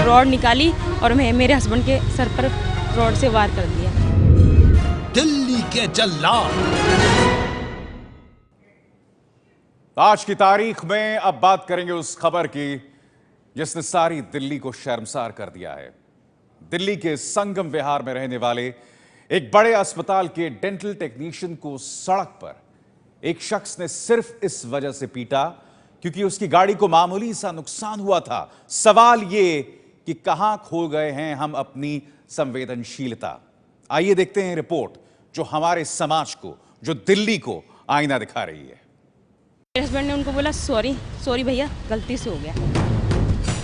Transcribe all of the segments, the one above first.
Rod निकाली और मेरे हस्बैंड के सर पर रॉड से वार कर दिया। दिल्ली के जल्लाद। आज की तारीख में अब बात करेंगे उस खबर की जिसने सारी दिल्ली को शर्मसार कर दिया है। दिल्ली के संगम विहार में रहने वाले एक बड़े अस्पताल के डेंटल टेक्नीशियन को सड़क पर एक शख्स ने सिर्फ इस वजह से पीटा क्योंकि उसकी गाड़ी को मामूली सा नुकसान हुआ था। सवाल यह कि कहां खो गए हैं हम अपनी संवेदनशीलता। आइए देखते हैं रिपोर्ट जो हमारे समाज को, जो दिल्ली को आईना दिखा रही है। मेरे हस्बैंड ने उनको बोला सॉरी भैया, गलती से हो गया।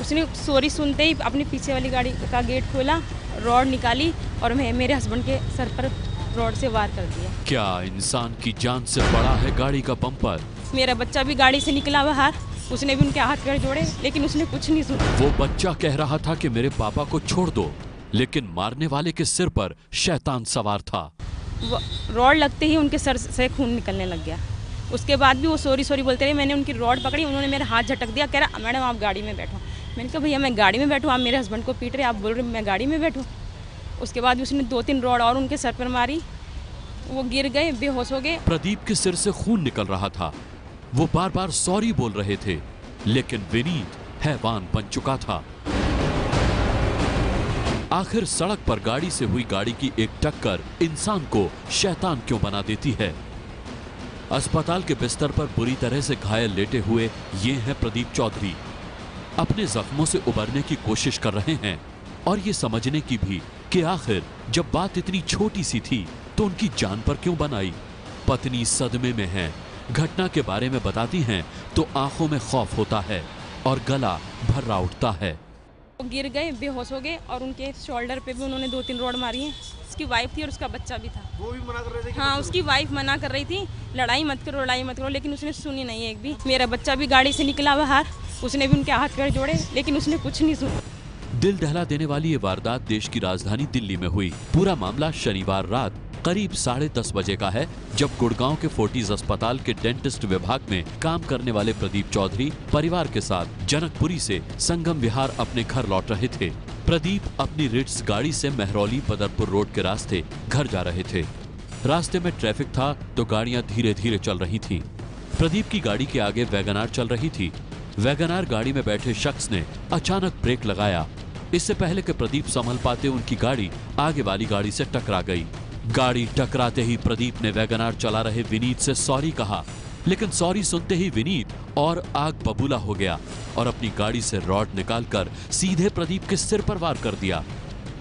उसने सॉरी सुनते ही अपनी पीछे वाली गाड़ी का गेट खोला, रॉड निकाली और मेरे हस्बैंड के सर पर रॉड से वार कर दिया। क्या इंसान की जान से बड़ा है गाड़ी का बम्पर? मेरा बच्चा भी गाड़ी से निकला बाहर, उसने भी उनके हाथ पैर जोड़े लेकिन उसने कुछ नहीं सुना। वो बच्चा कह रहा था कि मेरे पापा को छोड़ दो, लेकिन मारने वाले के सिर पर शैतान सवार था। रॉड लगते ही उनके सर से खून निकलने लग गया। उसके बाद भी वो सॉरी बोलते रहे। मैंने उनकी रॉड पकड़ी, उन्होंने मेरा हाथ झटक दिया, कह रहा मैडम आप गाड़ी में बैठो। मैंने कहा भैया मैं गाड़ी में बैठूँ, आप मेरे हस्बैंड को पीट रहे, आप बोल रहे मैं गाड़ी में बैठूँ। उसके बाद उसने 2-3 रॉड और उनके सर पर मारी, वो गिर गए, बेहोश हो गए। प्रदीप के सिर से खून निकल रहा था, वो बार बार सॉरी बोल रहे थे, लेकिन विनीत हैवान बन चुका था। आखिर सड़क पर गाड़ी से हुई गाड़ी की एक टक्कर इंसान को शैतान क्यों बना देती है? अस्पताल के बिस्तर पर बुरी तरह से घायल लेटे हुए ये हैं प्रदीप चौधरी। अपने जख्मों से उबरने की कोशिश कर रहे हैं और ये समझने की भी कि आखिर जब बात इतनी छोटी सी थी तो उनकी जान पर क्यों बनाई। पत्नी सदमे में है, घटना के बारे में बताती हैं तो आंखों में खौफ होता है और गला भर्रा उठता है। वो गिर गए, बेहोश हो गए और उनके शोल्डर पे भी उन्होंने 2-3 रॉड मारी हैं। उसकी वाइफ थी और उसका बच्चा भी था। वो भी मना कर रहे थे? हाँ, उसकी वाइफ मना कर रही थी लड़ाई मत करो, लेकिन उसने सुनी नहीं एक भी। मेरा बच्चा भी गाड़ी से निकला बाहर, उसने भी उनके हाथ पैर जोड़े लेकिन उसने कुछ नहीं सुना। दिल दहला देने वाली ये वारदात देश की राजधानी दिल्ली में हुई। पूरा मामला शनिवार रात करीब 10:30 बजे का है, जब गुड़गांव के फोर्टिस अस्पताल के डेंटिस्ट विभाग में काम करने वाले प्रदीप चौधरी परिवार के साथ जनकपुरी से संगम विहार अपने घर लौट रहे थे। प्रदीप अपनी रिट्स गाड़ी से मेहरौली बदरपुर रोड के रास्ते घर जा रहे थे। रास्ते में ट्रैफिक था तो गाड़ियां धीरे धीरे चल रही थीं। प्रदीप की गाड़ी के आगे वैगनार चल रही थी। वैगनार गाड़ी में बैठे शख्स ने अचानक ब्रेक लगाया। इससे पहले कि प्रदीप संभल पाते उनकी गाड़ी आगे वाली गाड़ी से टकरा गई। गाड़ी टकराते ही प्रदीप ने वैगनार चला रहे विनीत से सॉरी कहा, लेकिन सॉरी सुनते ही विनीत और आग बबूला हो गया और अपनी गाड़ी से रॉड निकालकर सीधे प्रदीप के सिर पर वार कर दिया।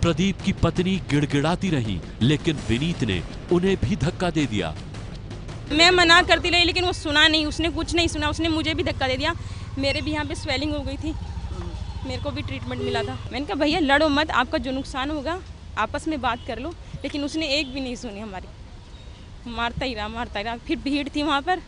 प्रदीप की पत्नी गिड़गिड़ाती रही, लेकिन विनीत ने उन्हें भी धक्का दे दिया। मैं मना करती रही लेकिन वो सुना नहीं, उसने कुछ नहीं सुना, उसने मुझे भी धक्का दे दिया। मेरे भी यहाँ पे स्वेलिंग हो गई थी, मेरे को भी ट्रीटमेंट मिला था। मैंने कहा भैया लड़ो मत, आपका जो नुकसान होगा आपस में बात कर लो, लेकिन उसने एक भी नहीं सुनी हमारी। मारता ही रहा। फिर भीड़ थी वहाँ पर,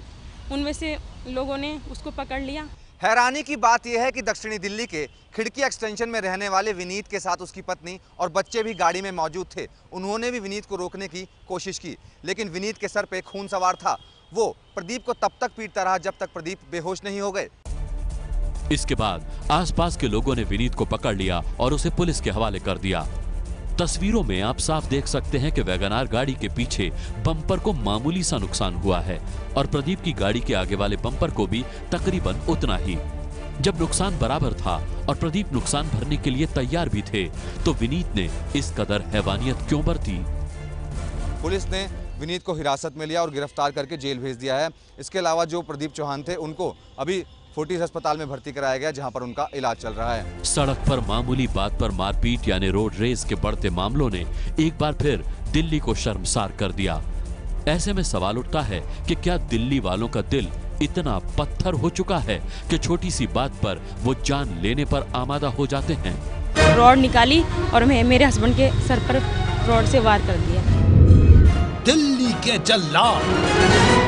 उनमें से लोगों ने उसको पकड़ लिया। हैरानी की बात यह है कि दक्षिणी दिल्ली के खिड़की एक्सटेंशन में रहने वाले विनीत के साथ उसकी पत्नी और बच्चे भी गाड़ी में मौजूद थे। उन्होंने भी विनीत को रोकने की कोशिश की, लेकिन विनीत के सर पे खून सवार था। वो प्रदीप को तब तक पीटता रहा जब तक प्रदीप बेहोश नहीं हो गए। इसके बाद आसपास के लोगों ने विनीत को पकड़ लिया और उसे पुलिस के हवाले कर दिया। तस्वीरों में आप साफ देख सकते हैं कि वैगनार गाड़ी के पीछे बम्पर को मामूली सा नुकसान हुआ है और प्रदीप की गाड़ी के आगे वाले बम्पर को भी तकरीबन उतना ही। जब नुकसान बराबर था और प्रदीप नुकसान भरने के लिए तैयार भी थे, तो विनीत ने इस कदर हैवानियत क्यों बरती? पुलिस ने विनीत को हिरासत में लिया और गिरफ्तार करके जेल भेज दिया है। इसके अलावा जो प्रदीप चौहान थे उनको अभी फोर्टिस अस्पताल में भर्ती कराया गया, जहां पर उनका इलाज चल रहा है। सड़क पर मामूली बात पर मारपीट यानी रोड रेस के बढ़ते मामलों ने एक बार फिर दिल्ली को शर्मसार कर दिया। ऐसे में सवाल उठता है कि क्या दिल्ली वालों का दिल इतना पत्थर हो चुका है कि छोटी सी बात पर वो जान लेने पर आमादा हो जाते हैं? रॉड निकाली और मेरे हस्बैंड के सर पर रॉड से वार कर दिया। दिल्ली के जल्लाद।